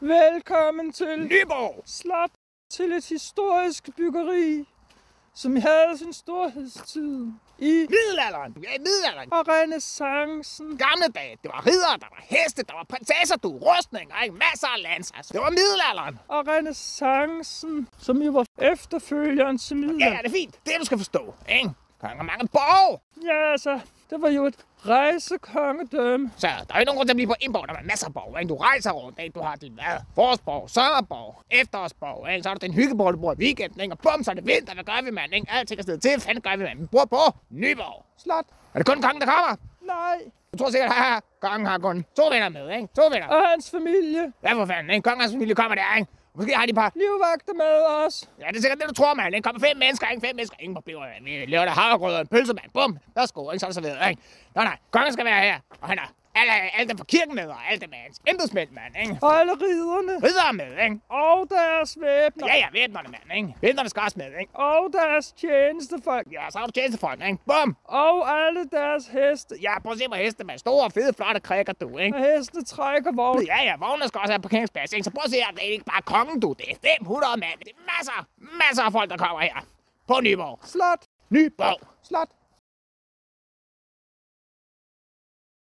Velkommen til Nyborg Slot, til et historisk byggeri, som havde sin storhedstid i middelalderen. Du er i middelalderen. og renæssancen. Gamle dage. Det var riddere, der var heste, der var prinsesser, rustninger, ikke? Masser af lands. Altså. Det var middelalderen. Og renæssancen, som jo var efterfølgeren til middelalderen. Ja, det er fint. Det du skal forstå, ikke? Der er mange borg. Ja, altså, det var jo et rejsekongedømme. Så der er jo ikke nogen grund til at blive på indborg. Der er masser af borg, ikke? Du rejser rundt, ikke? Du har din forårsborg, sommerborg, efterårsborg, ikke? Så har du den hyggeborg, du bruger i weekenden, ikke? Og bum, så er det vinter. Hvad gør vi, mand? Ikke? Alt er stedet til. Fanden gør vi, mand? Vi bor på Nyborg Slot. Er det kun kongen, der kommer? Nej. Jeg tror sikkert, at kongen har kun 2 venner med, ikke? 2 venner. Og hans familie. Ja, for fanden, ikke? Kongens familie kommer der, ikke? Måske har de par... Livvagter med os. Ja, det er sikkert det, du tror, mand. Der kommer 5 mennesker, ikke? 5 mennesker. Ingen problemer, mand. Vi laver der havregrød og en pølse, mand. Bum. Værsgo, ikke? Så er det så videre, ikke? Nej. Kongen skal være her. Og han har alle dem fra kirken med, og alle dem er hans embedsmænd, mand, ikke? Og alle ridderne. Riddere med, ikke? Og deres væbner. Ja, væbnerne, mand, ikke? Væbnerne skal også med, ikke? Og deres tjenestefolk. Ja, så har du tjenestefolk, ikke? Bum. Og alle deres heste. Ja, prøv at se på heste, mand. Store, fede, flotte krikker, du, ikke? Og hestene trækker vogn. Ja, vognene skal også have parkeringsplads, ikke? Så prøv at se her, det er ikke bare kongen, du. Det er 500 mand. Det er masser af folk, der kommer her. På Nyborg. Slot. Nyborg. Slot.